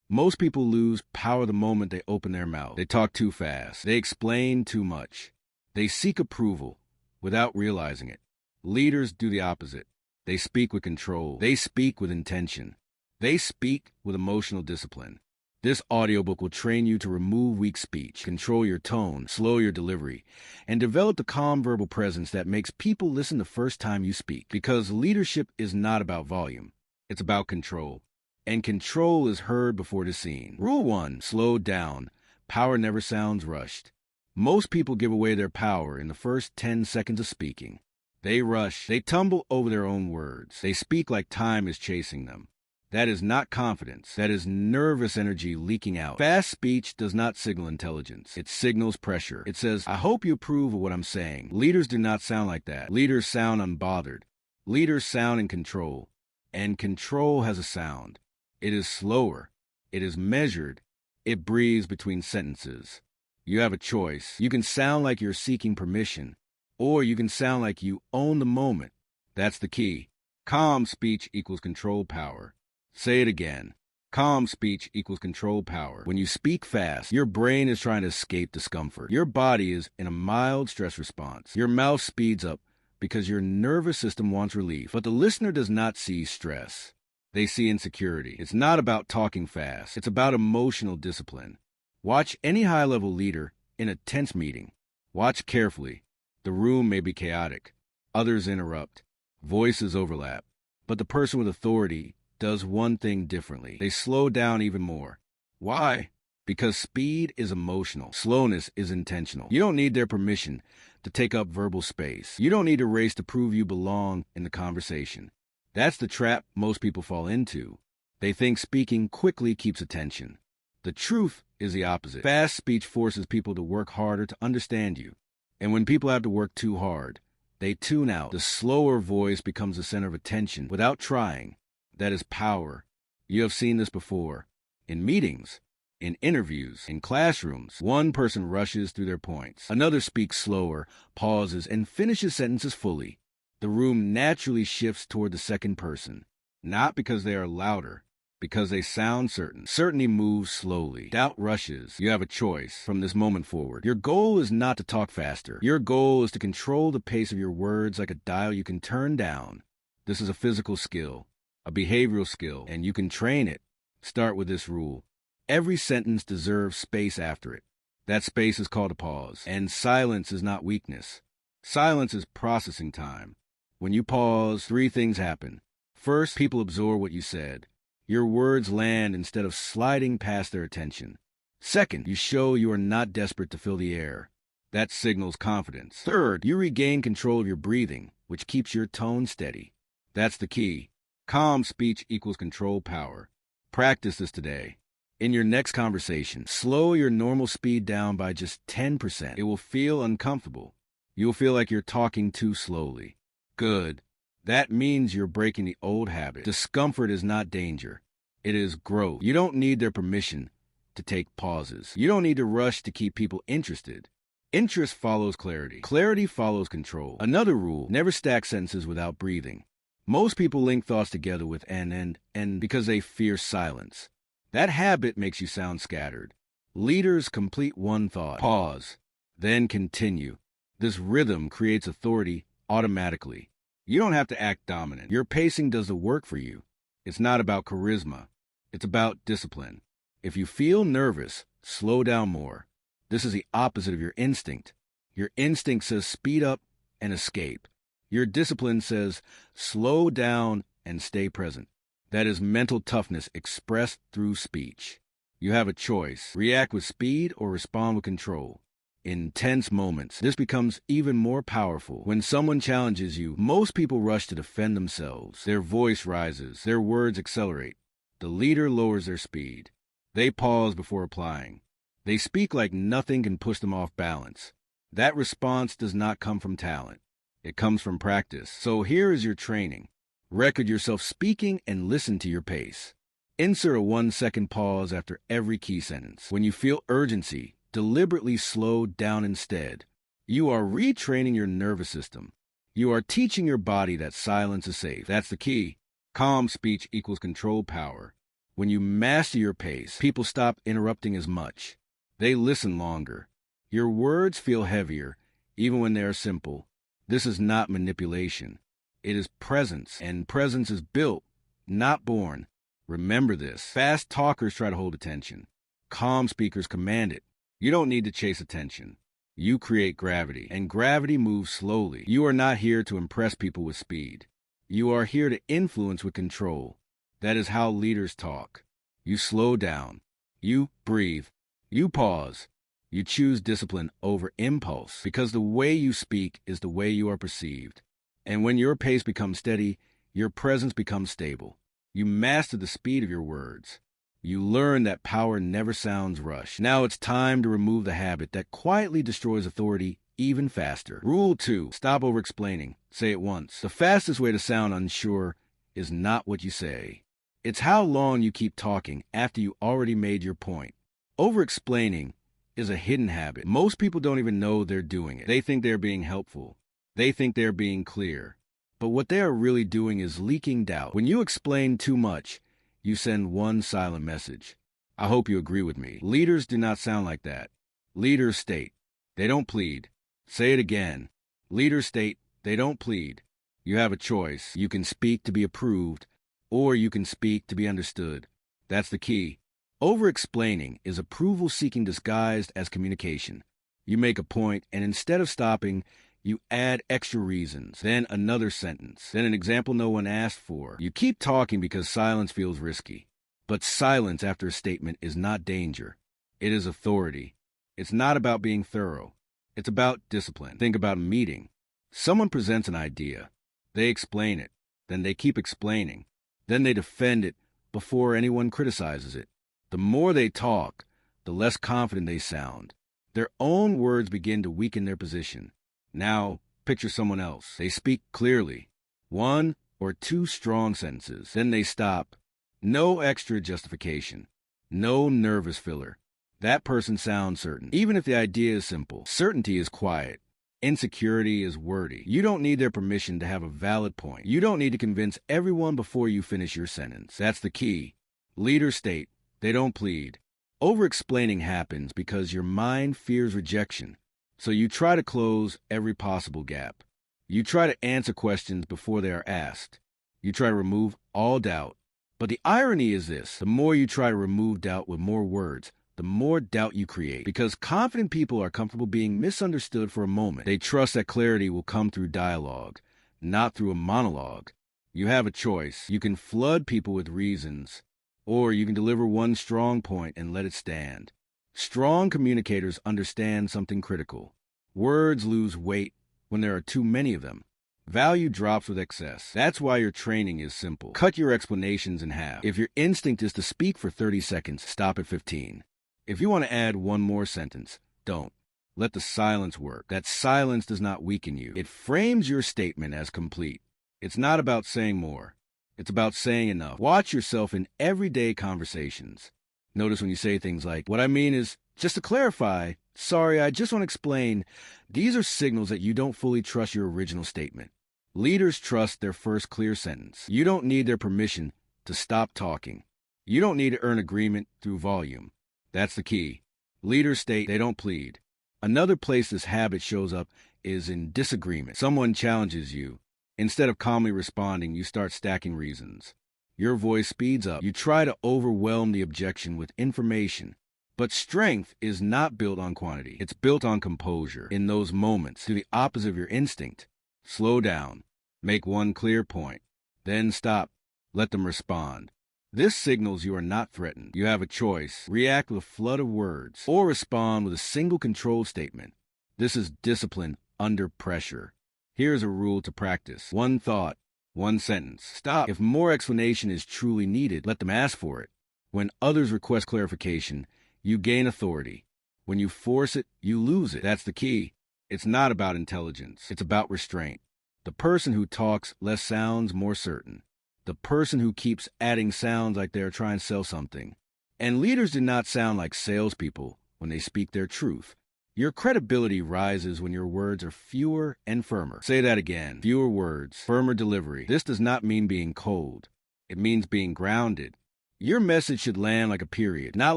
Most people lose power the moment they open their mouth. They talk too fast. They explain too much. They seek approval without realizing it. Leaders do the opposite. They speak with control. They speak with intention. They speak with emotional discipline. This audiobook will train you to remove weak speech, control your tone, slow your delivery, and develop the calm verbal presence that makes people listen the first time you speak. Because leadership is not about volume. It's about control. And control is heard before it is seen. Rule 1, slow down. Power never sounds rushed. Most people give away their power in the first 10 seconds of speaking. They rush. They tumble over their own words. They speak like time is chasing them. That is not confidence. That is nervous energy leaking out. Fast speech does not signal intelligence. It signals pressure. It says, I hope you approve of what I'm saying. Leaders do not sound like that. Leaders sound unbothered. Leaders sound in control. And control has a sound. It is slower. It is measured. It breathes between sentences. You have a choice. You can sound like you're seeking permission, or you can sound like you own the moment. That's the key. Calm speech equals control power. Say it again. Calm speech equals control power. When you speak fast, your brain is trying to escape discomfort. Your body is in a mild stress response. Your mouth speeds up because your nervous system wants relief. But the listener does not see stress. They see insecurity. It's not about talking fast. It's about emotional discipline. Watch any high-level leader in a tense meeting. Watch carefully. The room may be chaotic. Others interrupt. Voices overlap. But the person with authority does one thing differently. They slow down even more. Why? Because speed is emotional. Slowness is intentional. You don't need their permission to take up verbal space. You don't need to race to prove you belong in the conversation. That's the trap most people fall into. They think speaking quickly keeps attention. The truth is the opposite. Fast speech forces people to work harder to understand you. And when people have to work too hard, they tune out. The slower voice becomes the center of attention without trying. That is power. You have seen this before. In meetings, in interviews, in classrooms, one person rushes through their points. Another speaks slower, pauses, and finishes sentences fully. The room naturally shifts toward the second person, not because they are louder, because they sound certain. Certainty moves slowly. Doubt rushes. You have a choice from this moment forward. Your goal is not to talk faster. Your goal is to control the pace of your words like a dial you can turn down. This is a physical skill, a behavioral skill, and you can train it. Start with this rule. Every sentence deserves space after it. That space is called a pause, and silence is not weakness. Silence is processing time. When you pause, 3 things happen. First, people absorb what you said. Your words land instead of sliding past their attention. Second, you show you are not desperate to fill the air. That signals confidence. Third, you regain control of your breathing, which keeps your tone steady. That's the key. Calm speech equals control power. Practice this today. In your next conversation, slow your normal speed down by just 10%. It will feel uncomfortable. You'll feel like you're talking too slowly. Good. That means you're breaking the old habit. Discomfort is not danger. It is growth. You don't need their permission to take pauses. You don't need to rush to keep people interested. Interest follows clarity. Clarity follows control. Another rule, never stack sentences without breathing. Most people link thoughts together with and because they fear silence. That habit makes you sound scattered. Leaders complete one thought, pause, then continue. This rhythm creates authority automatically. You don't have to act dominant. Your pacing does the work for you. It's not about charisma. It's about discipline. If you feel nervous, slow down more. This is the opposite of your instinct. Your instinct says speed up and escape. Your discipline says slow down and stay present. That is mental toughness expressed through speech. You have a choice. React with speed or respond with control. In tense moments, this becomes even more powerful. When someone challenges you, most people rush to defend themselves. Their voice rises. Their words accelerate. The leader lowers their speed. They pause before replying. They speak like nothing can push them off balance. That response does not come from talent. It comes from practice. So here is your training. Record yourself speaking and listen to your pace. Insert a 1-second pause after every key sentence. When you feel urgency, deliberately slow down instead. You are retraining your nervous system. You are teaching your body that silence is safe. That's the key. Calm speech equals control power. When you master your pace, people stop interrupting as much. They listen longer. Your words feel heavier, even when they are simple. This is not manipulation. It is presence, and presence is built, not born. Remember this. Fast talkers try to hold attention. Calm speakers command it. You don't need to chase attention. You create gravity, and gravity moves slowly. You are not here to impress people with speed. You are here to influence with control. That is how leaders talk. You slow down. You breathe. You pause. You choose discipline over impulse, because the way you speak is the way you are perceived. And when your pace becomes steady, your presence becomes stable. You master the speed of your words. You learn that power never sounds rushed. Now it's time to remove the habit that quietly destroys authority even faster. Rule 2. Stop over-explaining. Say it once. The fastest way to sound unsure is not what you say. It's how long you keep talking after you already made your point. Over-explaining is a hidden habit. Most people don't even know they're doing it. They think they're being helpful. They think they're being clear. But what they are really doing is leaking doubt. When you explain too much, you send one silent message. I hope you agree with me. Leaders do not sound like that. Leaders state. They don't plead. Say it again. Leaders state. They don't plead. You have a choice. You can speak to be approved, or you can speak to be understood. That's the key. Over-explaining is approval seeking disguised as communication. You make a point, and instead of stopping, you add extra reasons, then another sentence, then an example no one asked for. You keep talking because silence feels risky. But silence after a statement is not danger. It is authority. It's not about being thorough. It's about discipline. Think about a meeting. Someone presents an idea. They explain it. Then they keep explaining. Then they defend it before anyone criticizes it. The more they talk, the less confident they sound. Their own words begin to weaken their position. Now, picture someone else. They speak clearly. 1 or 2 strong sentences. Then they stop. No extra justification. No nervous filler. That person sounds certain. Even if the idea is simple, certainty is quiet. Insecurity is wordy. You don't need their permission to have a valid point. You don't need to convince everyone before you finish your sentence. That's the key. Leaders state. They don't plead. Over-explaining happens because your mind fears rejection. So you try to close every possible gap. You try to answer questions before they are asked. You try to remove all doubt. But the irony is this: the more you try to remove doubt with more words, the more doubt you create. Because confident people are comfortable being misunderstood for a moment. They trust that clarity will come through dialogue, not through a monologue. You have a choice. You can flood people with reasons, or you can deliver one strong point and let it stand. Strong communicators understand something critical. Words lose weight when there are too many of them. Value drops with excess. That's why your training is simple. Cut your explanations in half. If your instinct is to speak for 30 seconds, stop at 15. If you want to add one more sentence, don't. Let the silence work. That silence does not weaken you. It frames your statement as complete. It's not about saying more. It's about saying enough. Watch yourself in everyday conversations. Notice when you say things like, "What I mean is, just to clarify, sorry, I just want to explain." These are signals that you don't fully trust your original statement. Leaders trust their first clear sentence. You don't need their permission to stop talking. You don't need to earn agreement through volume. That's the key. Leaders state. They don't plead. Another place this habit shows up is in disagreement. Someone challenges you. Instead of calmly responding, you start stacking reasons. Your voice speeds up. You try to overwhelm the objection with information. But strength is not built on quantity. It's built on composure. In those moments, do the opposite of your instinct. Slow down. Make one clear point. Then stop. Let them respond. This signals you are not threatened. You have a choice. React with a flood of words, or respond with a single controlled statement. This is discipline under pressure. Here's a rule to practice. 1 thought. 1 sentence. Stop. If more explanation is truly needed, let them ask for it. When others request clarification, you gain authority. When you force it, you lose it. That's the key. It's not about intelligence. It's about restraint. The person who talks less sounds more certain. The person who keeps adding sounds like they're trying to sell something. And leaders do not sound like salespeople when they speak their truth. Your credibility rises when your words are fewer and firmer. Say that again. Fewer words, firmer delivery. This does not mean being cold. It means being grounded. Your message should land like a period, not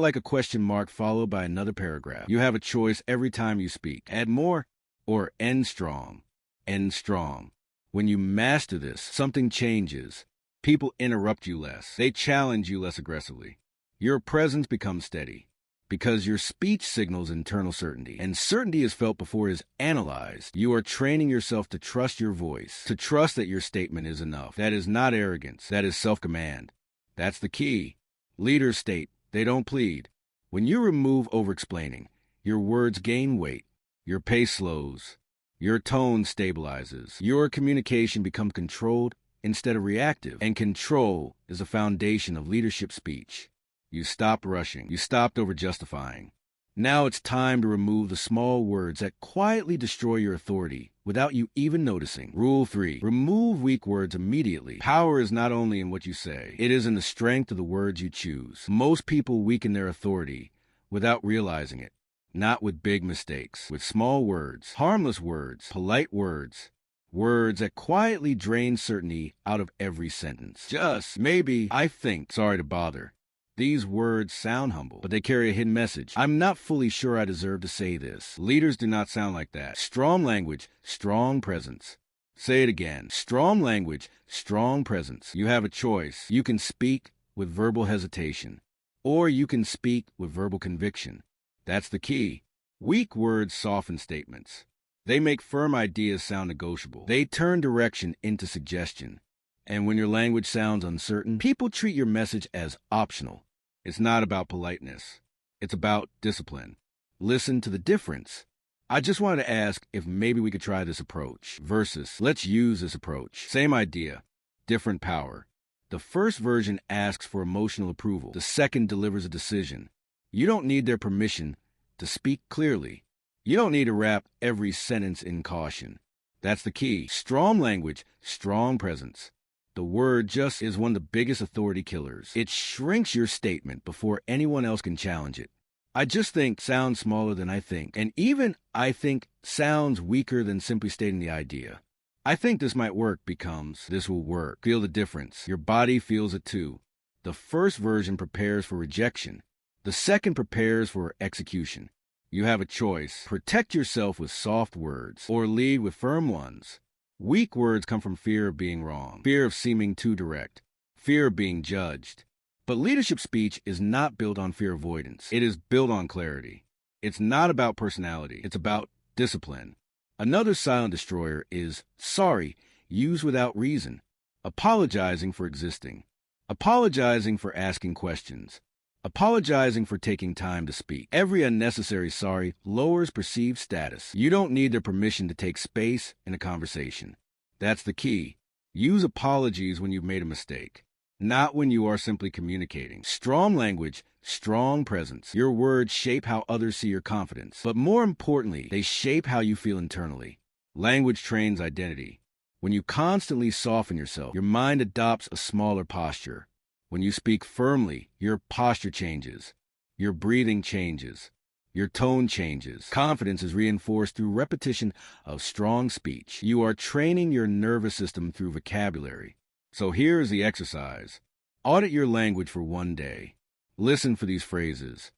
like a question mark followed by another paragraph. You have a choice every time you speak. Add more or end strong. End strong. When you master this, something changes. People interrupt you less. They challenge you less aggressively. Your presence becomes steady because your speech signals internal certainty, and certainty is felt before it is analyzed. You are training yourself to trust your voice, to trust that your statement is enough. That is not arrogance. That is self-command. That's the key. Leaders state, they don't plead. When you remove over-explaining, your words gain weight, your pace slows, your tone stabilizes, your communication becomes controlled instead of reactive, and control is the foundation of leadership speech. You stopped rushing. You stopped over-justifying. Now it's time to remove the small words that quietly destroy your authority without you even noticing. Rule 3. Remove weak words immediately. Power is not only in what you say, it is in the strength of the words you choose. Most people weaken their authority without realizing it. Not with big mistakes, with small words, harmless words, polite words, words that quietly drain certainty out of every sentence. Just, maybe, I think, sorry to bother. These words sound humble, but they carry a hidden message. I'm not fully sure I deserve to say this. Leaders do not sound like that. Strong language, strong presence. Say it again. Strong language, strong presence. You have a choice. You can speak with verbal hesitation, or you can speak with verbal conviction. That's the key. Weak words soften statements. They make firm ideas sound negotiable. They turn direction into suggestion. And when your language sounds uncertain, people treat your message as optional. It's not about politeness. It's about discipline. Listen to the difference. I just wanted to ask if maybe we could try this approach versus let's use this approach. Same idea, different power. The first version asks for emotional approval. The second delivers a decision. You don't need their permission to speak clearly. You don't need to wrap every sentence in caution. That's the key. Strong language, strong presence. The word just is one of the biggest authority killers. It shrinks your statement before anyone else can challenge it. I just think sounds smaller than I think, and even I think sounds weaker than simply stating the idea. I think this might work becomes this will work. Feel the difference. Your body feels it too. The first version prepares for rejection. The second prepares for execution. You have a choice. Protect yourself with soft words or lead with firm ones. Weak words come from fear of being wrong, fear of seeming too direct, fear of being judged. But leadership speech is not built on fear avoidance. It is built on clarity. It's not about personality. It's about discipline. Another silent destroyer is sorry, used without reason, apologizing for existing, apologizing for asking questions, apologizing for taking time to speak. Every unnecessary sorry lowers perceived status. You don't need their permission to take space in a conversation. That's the key. Use apologies when you've made a mistake, not when you are simply communicating. Strong language, strong presence. Your words shape how others see your confidence, but more importantly, they shape how you feel internally. Language trains identity. When you constantly soften yourself, your mind adopts a smaller posture. When you speak firmly, your posture changes, your breathing changes, your tone changes. Confidence is reinforced through repetition of strong speech. You are training your nervous system through vocabulary. So here is the exercise. Audit your language for one day. Listen for these phrases.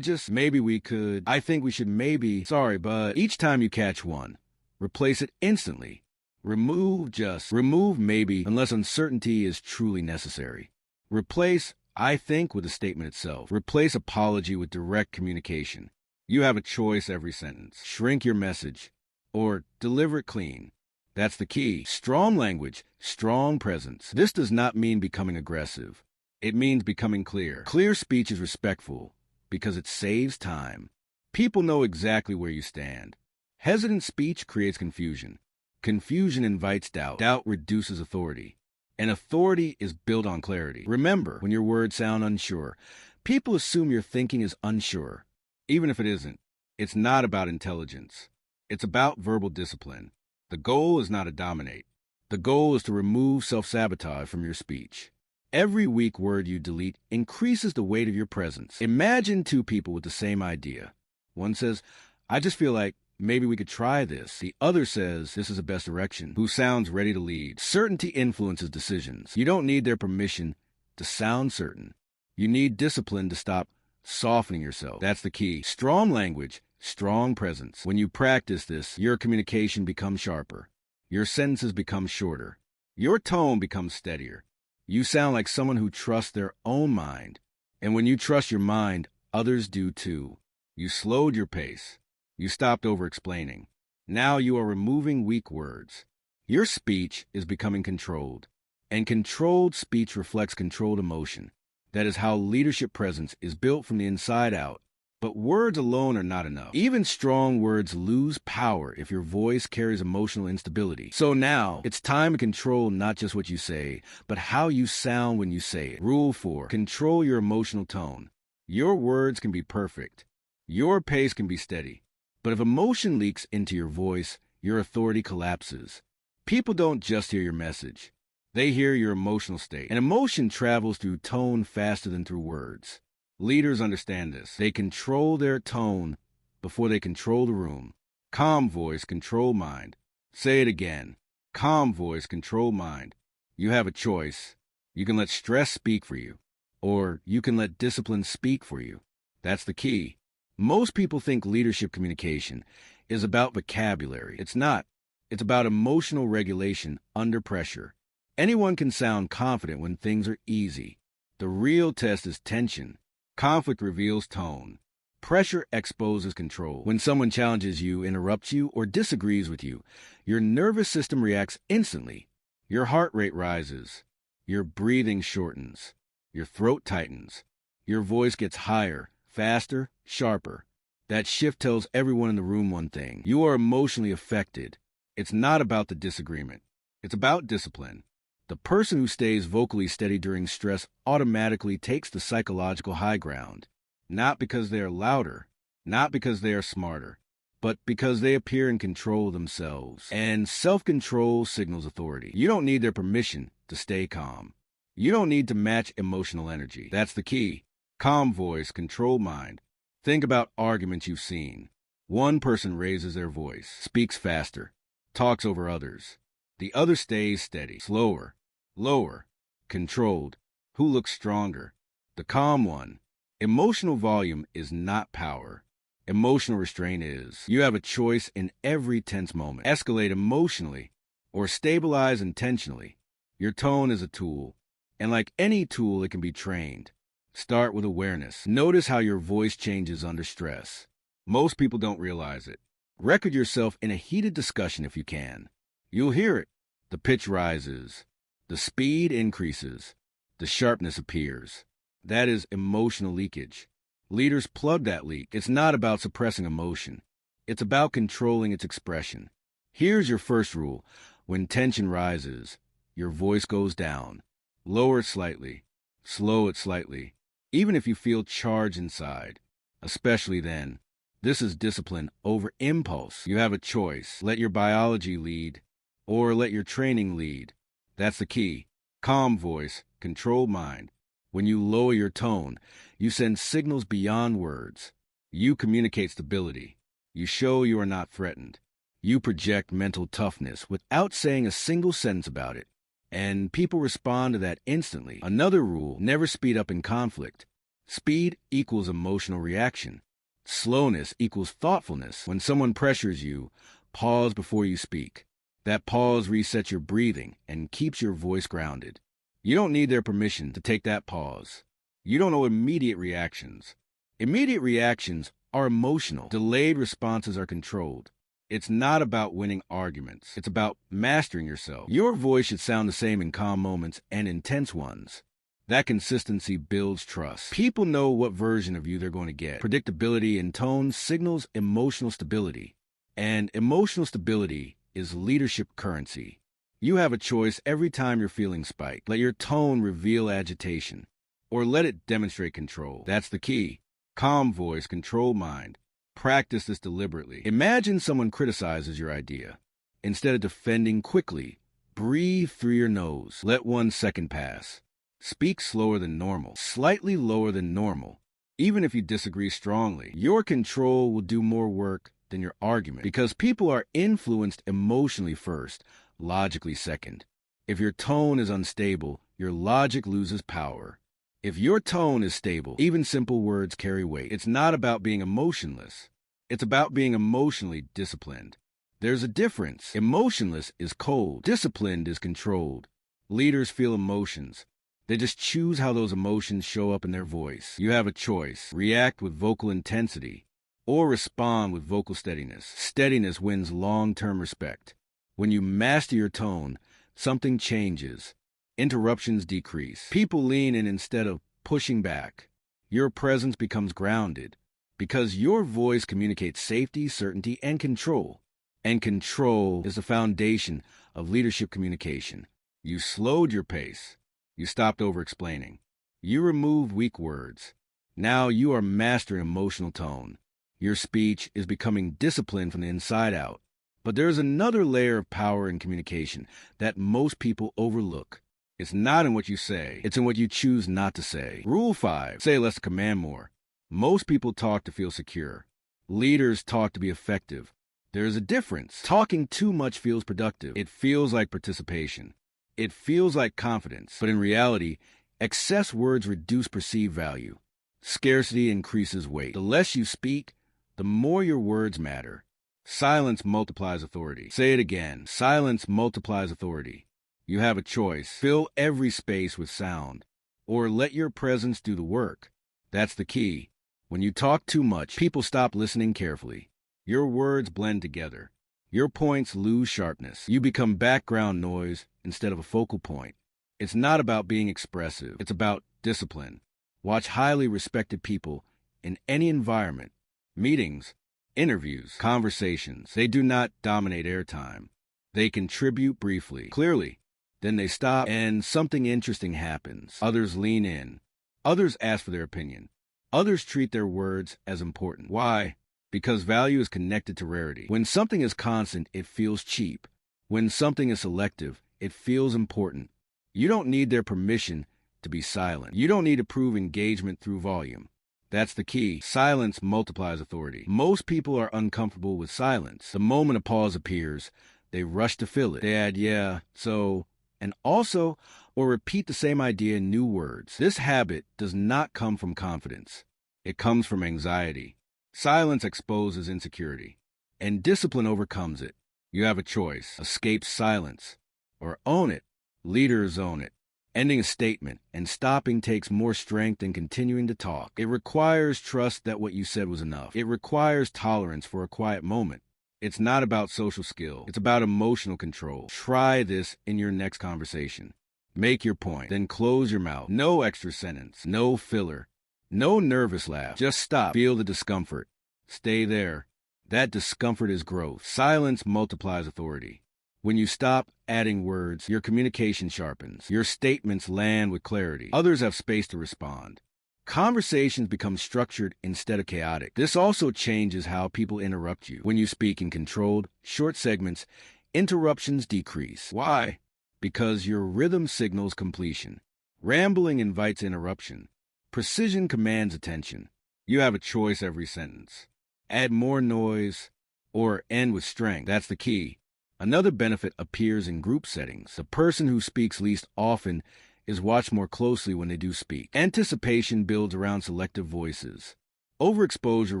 Maybe we could, I think we should, maybe, sorry, but each time you catch one, replace it instantly. Remove maybe unless uncertainty is truly necessary. Replace I think with the statement itself. Replace apology with direct communication. You have a choice every sentence. Shrink your message or deliver it clean. That's the key. Strong language, strong presence. This does not mean becoming aggressive. It means becoming clear. Clear speech is respectful because it saves time. People know exactly where you stand. Hesitant speech creates confusion. Confusion invites doubt. Doubt reduces authority. And authority is built on clarity. Remember, when your words sound unsure, people assume your thinking is unsure. Even if it isn't, it's not about intelligence. It's about verbal discipline. The goal is not to dominate. The goal is to remove self-sabotage from your speech. Every weak word you delete increases the weight of your presence. Imagine two people with the same idea. One says, I just feel like maybe we could try this. The other says, this is the best direction. Who sounds ready to lead? Certainty influences decisions. You don't need their permission to sound certain. You need discipline to stop softening yourself. That's the key. Strong language, strong presence. When you practice this, your communication becomes sharper. Your sentences become shorter. Your tone becomes steadier. You sound like someone who trusts their own mind. And when you trust your mind, others do too. You slowed your pace. You stopped over-explaining. Now you are removing weak words. Your speech is becoming controlled. And controlled speech reflects controlled emotion. That is how leadership presence is built from the inside out. But words alone are not enough. Even strong words lose power if your voice carries emotional instability. So now, it's time to control not just what you say, but how you sound when you say it. Rule 4. Control your emotional tone. Your words can be perfect. Your pace can be steady. But if emotion leaks into your voice, your authority collapses. People don't just hear your message. They hear your emotional state. And emotion travels through tone faster than through words. Leaders understand this. They control their tone before they control the room. Calm voice, control mind. Say it again. Calm voice, control mind. You have a choice. You can let stress speak for you, or you can let discipline speak for you. That's the key. Most people think leadership communication is about vocabulary. It's not. It's about emotional regulation under pressure. Anyone can sound confident when things are easy. The real test is tension. Conflict reveals tone. Pressure exposes control. When someone challenges you, interrupts you, or disagrees with you, your nervous system reacts instantly. Your heart rate rises. Your breathing shortens. Your throat tightens. Your voice gets higher, faster, sharper. That shift tells everyone in the room one thing. You are emotionally affected. It's not about the disagreement. It's about discipline. The person who stays vocally steady during stress automatically takes the psychological high ground, not because they are louder, not because they are smarter, but because they appear in control of themselves. And self-control signals authority. You don't need their permission to stay calm. You don't need to match emotional energy. That's the key. Calm voice, control mind. Think about arguments you've seen. One person raises their voice, speaks faster, talks over others. The other stays steady, slower, lower, controlled. Who looks stronger? The calm one. Emotional volume is not power. Emotional restraint is. You have a choice in every tense moment. Escalate emotionally or stabilize intentionally. Your tone is a tool, and like any tool, it can be trained. Start with awareness. Notice how your voice changes under stress. Most people don't realize it. Record yourself in a heated discussion if you can. You'll hear it. The pitch rises. The speed increases. The sharpness appears. That is emotional leakage. Leaders plug that leak. It's not about suppressing emotion. It's about controlling its expression. Here's your first rule. When tension rises, your voice goes down. Lower it slightly. Slow it slightly. Even if you feel charged inside. Especially then. This is discipline over impulse. You have a choice. Let your biology lead, or let your training lead. That's the key. Calm voice, controlled mind. When you lower your tone, you send signals beyond words. You communicate stability. You show you are not threatened. You project mental toughness without saying a single sentence about it. And people respond to that instantly. Another rule, never speed up in conflict. Speed equals emotional reaction. Slowness equals thoughtfulness. When someone pressures you, pause before you speak. That pause resets your breathing and keeps your voice grounded. You don't need their permission to take that pause. You don't know immediate reactions. Immediate reactions are emotional. Delayed responses are controlled. It's not about winning arguments. It's about mastering yourself. Your voice should sound the same in calm moments and intense ones. That consistency builds trust. People know what version of you they're going to get. Predictability in tone signals emotional stability. And emotional stability is leadership currency. You have a choice every time you're feeling spiked. Let your tone reveal agitation, or let it demonstrate control. That's the key. Calm voice, control mind. Practice this deliberately. Imagine someone criticizes your idea. Instead of defending quickly, breathe through your nose. Let 1 second pass. Speak slower than normal, slightly lower than normal. Even if you disagree strongly, your control will do more work than your argument, because people are influenced emotionally first, logically second. If your tone is unstable, your logic loses power. If your tone is stable, even simple words carry weight. It's not about being emotionless. It's about being emotionally disciplined. There's a difference. Emotionless is cold. Disciplined is controlled. Leaders feel emotions. They just choose how those emotions show up in their voice. You have a choice. React with vocal intensity or respond with vocal steadiness. Steadiness wins long-term respect. When you master your tone, something changes. Interruptions decrease. People lean in instead of pushing back. Your presence becomes grounded because your voice communicates safety, certainty, and control. And control is the foundation of leadership communication. You slowed your pace. You stopped over-explaining. You removed weak words. Now you are mastering emotional tone. Your speech is becoming disciplined from the inside out. But there's another layer of power in communication that most people overlook. It's not in what you say. It's in what you choose not to say. Rule 5, say less to command more. Most people talk to feel secure. Leaders talk to be effective. There's a difference. Talking too much feels productive. It feels like participation. It feels like confidence. But in reality, excess words reduce perceived value. Scarcity increases weight. The less you speak, the more your words matter. Silence multiplies authority. Say it again. Silence multiplies authority. You have a choice. Fill every space with sound, or let your presence do the work. That's the key. When you talk too much, people stop listening carefully. Your words blend together. Your points lose sharpness. You become background noise instead of a focal point. It's not about being expressive. It's about discipline. Watch highly respected people in any environment, meetings, interviews, conversations. They do not dominate airtime. They contribute briefly, clearly. Then they stop and something interesting happens. Others lean in. Others ask for their opinion. Others treat their words as important. Why? Because value is connected to rarity. When something is constant, it feels cheap. When something is selective, it feels important. You don't need their permission to be silent. You don't need to prove engagement through volume. That's the key. Silence multiplies authority. Most people are uncomfortable with silence. The moment a pause appears, they rush to fill it. They add, yeah, so, and also, or repeat the same idea in new words. This habit does not come from confidence. It comes from anxiety. Silence exposes insecurity, and discipline overcomes it. You have a choice. Escape silence, or own it. Leaders own it. Ending a statement and stopping takes more strength than continuing to talk. It requires trust that what you said was enough. It requires tolerance for a quiet moment. It's not about social skill. It's about emotional control. Try this in your next conversation. Make your point, then close your mouth. No extra sentence, no filler, no nervous laugh. Just stop. Feel the discomfort. Stay there. That discomfort is growth. Silence multiplies authority. When you stop adding words, your communication sharpens. Your statements land with clarity. Others have space to respond. Conversations become structured instead of chaotic. This also changes how people interrupt you. When you speak in controlled, short segments, interruptions decrease. Why? Because your rhythm signals completion. Rambling invites interruption. Precision commands attention. You have a choice every sentence. Add more noise or end with strength. That's the key. Another benefit appears in group settings. The person who speaks least often is watched more closely when they do speak. Anticipation builds around selective voices. Overexposure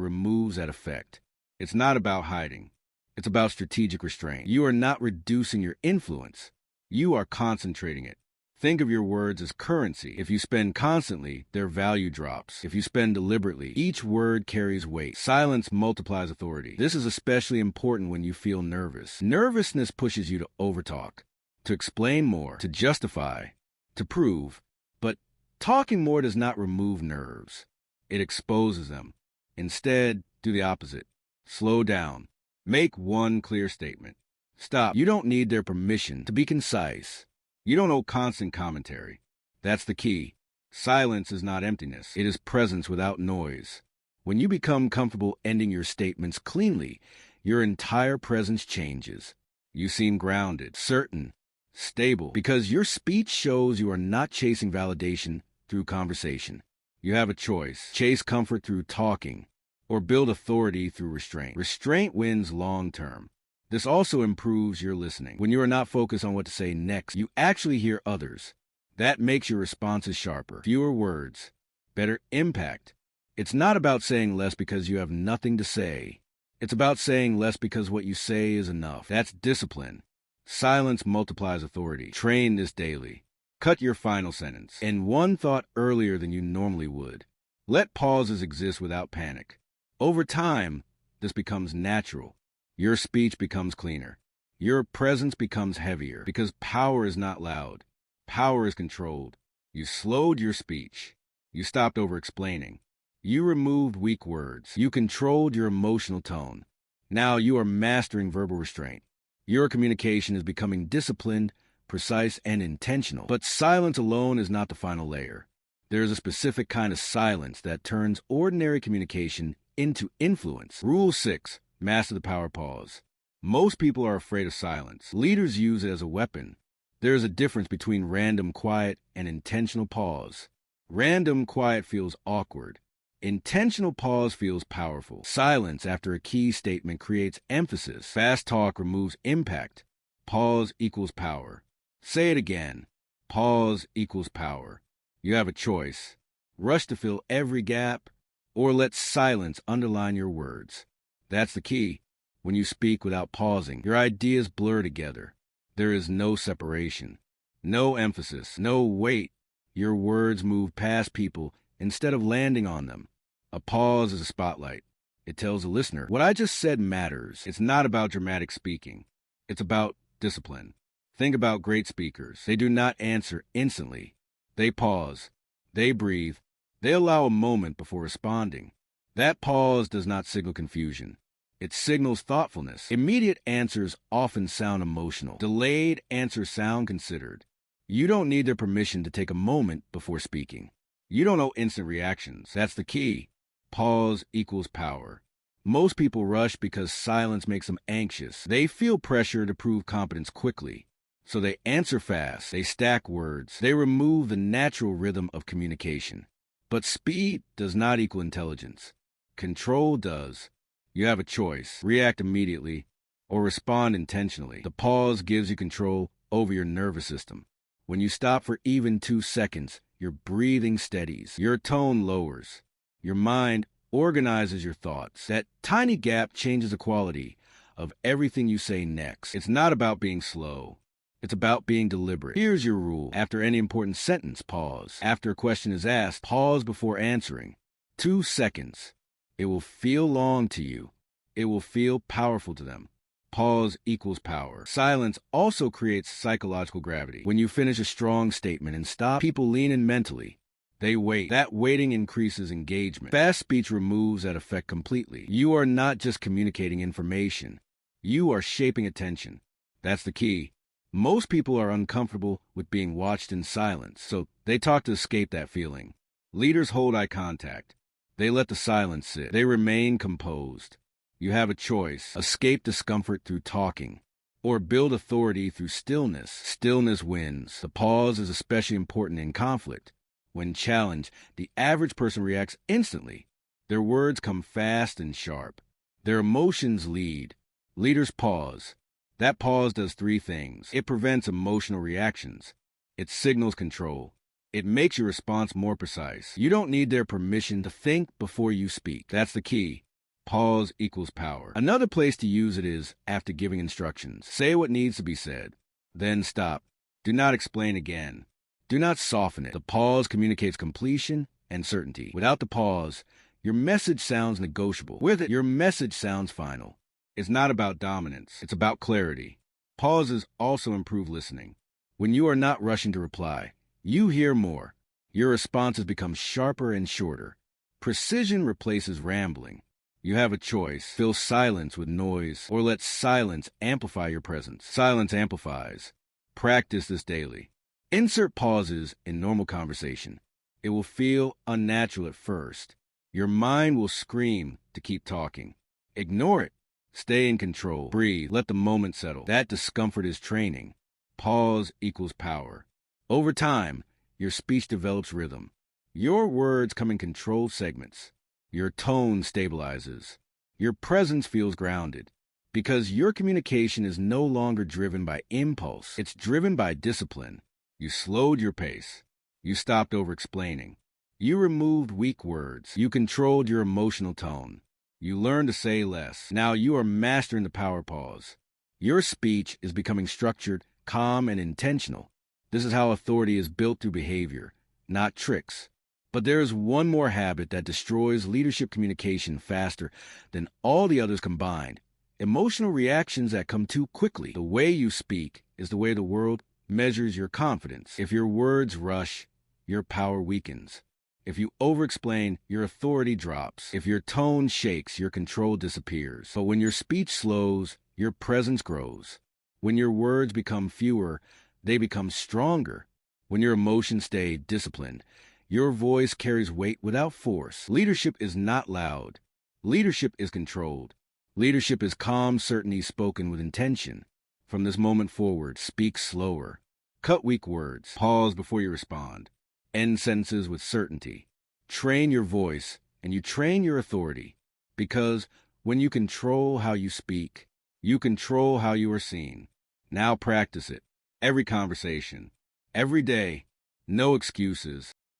removes that effect. It's not about hiding. It's about strategic restraint. You are not reducing your influence. You are concentrating it. Think of your words as currency. If you spend constantly, their value drops. If you spend deliberately, each word carries weight. Silence multiplies authority. This is especially important when you feel nervous. Nervousness pushes you to overtalk, to explain more, to justify, to prove. But talking more does not remove nerves. It exposes them. Instead, do the opposite. Slow down. Make one clear statement. Stop. You don't need their permission to be concise. You don't owe constant commentary. That's the key. Silence is not emptiness. It is presence without noise. When you become comfortable ending your statements cleanly, your entire presence changes. You seem grounded, certain, stable, because your speech shows you are not chasing validation through conversation. You have a choice. Chase comfort through talking, or build authority through restraint. Restraint wins long term. This also improves your listening. When you are not focused on what to say next, you actually hear others. That makes your responses sharper. Fewer words, better impact. It's not about saying less because you have nothing to say. It's about saying less because what you say is enough. That's discipline. Silence multiplies authority. Train this daily. Cut your final sentence and one thought earlier than you normally would. Let pauses exist without panic. Over time, this becomes natural. Your speech becomes cleaner. Your presence becomes heavier because power is not loud. Power is controlled. You slowed your speech. You stopped over-explaining. You removed weak words. You controlled your emotional tone. Now you are mastering verbal restraint. Your communication is becoming disciplined, precise, and intentional. But silence alone is not the final layer. There is a specific kind of silence that turns ordinary communication into influence. Rule 6. Master the power pause. Most people are afraid of silence. Leaders use it as a weapon. There is a difference between random quiet and intentional pause. Random quiet feels awkward. Intentional pause feels powerful. Silence after a key statement creates emphasis. Fast talk removes impact. Pause equals power. Say it again. Pause equals power. You have a choice. Rush to fill every gap, or let silence underline your words. That's the key. When you speak without pausing, your ideas blur together. There is no separation, no emphasis, no weight. Your words move past people instead of landing on them. A pause is a spotlight. It tells the listener, what I just said matters. It's not about dramatic speaking. It's about discipline. Think about great speakers. They do not answer instantly. They pause. They breathe. They allow a moment before responding. That pause does not signal confusion. It signals thoughtfulness. Immediate answers often sound emotional. Delayed answers sound considered. You don't need their permission to take a moment before speaking. You don't know instant reactions. That's the key. Pause equals power. Most people rush because silence makes them anxious. They feel pressure to prove competence quickly. So they answer fast. They stack words. They remove the natural rhythm of communication. But speed does not equal intelligence. Control does. You have a choice. React immediately or respond intentionally. The pause gives you control over your nervous system. When you stop for even 2 seconds, your breathing steadies. Your tone lowers. Your mind organizes your thoughts. That tiny gap changes the quality of everything you say next. It's not about being slow. It's about being deliberate. Here's your rule. After any important sentence, pause. After a question is asked, pause before answering. 2 seconds. It will feel long to you. It will feel powerful to them. Pause equals power. Silence also creates psychological gravity. When you finish a strong statement and stop, people lean in mentally. They wait. That waiting increases engagement. Fast speech removes that effect completely. You are not just communicating information. You are shaping attention. That's the key. Most people are uncomfortable with being watched in silence, so they talk to escape that feeling. Leaders hold eye contact. They let the silence sit. They remain composed. You have a choice. Escape discomfort through talking, or build authority through stillness. Stillness wins. The pause is especially important in conflict. When challenged, the average person reacts instantly. Their words come fast and sharp. Their emotions lead. Leaders pause. That pause does 3 things. It prevents emotional reactions. It signals control. It makes your response more precise. You don't need their permission to think before you speak. That's the key. Pause equals power. Another place to use it is after giving instructions. Say what needs to be said. Then stop. Do not explain again. Do not soften it. The pause communicates completion and certainty. Without the pause, your message sounds negotiable. With it, your message sounds final. It's not about dominance. It's about clarity. Pauses also improve listening. When you are not rushing to reply, you hear more. Your responses become sharper and shorter. Precision replaces rambling. You have a choice. Fill silence with noise, or let silence amplify your presence. Silence amplifies. Practice this daily. Insert pauses in normal conversation. It will feel unnatural at first. Your mind will scream to keep talking. Ignore it. Stay in control. Breathe. Let the moment settle. That discomfort is training. Pause equals power. Over time, your speech develops rhythm. Your words come in controlled segments. Your tone stabilizes. Your presence feels grounded. Because your communication is no longer driven by impulse. It's driven by discipline. You slowed your pace. You stopped over-explaining. You removed weak words. You controlled your emotional tone. You learned to say less. Now you are mastering the power pause. Your speech is becoming structured, calm, and intentional. This is how authority is built through behavior, not tricks. But there is one more habit that destroys leadership communication faster than all the others combined. Emotional reactions that come too quickly. The way you speak is the way the world measures your confidence. If your words rush, your power weakens. If you over-explain, your authority drops. If your tone shakes, your control disappears. But when your speech slows, your presence grows. When your words become fewer, they become stronger. When your emotions stay disciplined, your voice carries weight without force. Leadership is not loud. Leadership is controlled. Leadership is calm certainty spoken with intention. From this moment forward, speak slower. Cut weak words. Pause before you respond. End sentences with certainty. Train your voice, and you train your authority. Because when you control how you speak, you control how you are seen. Now practice it. Every conversation. Every day. No excuses.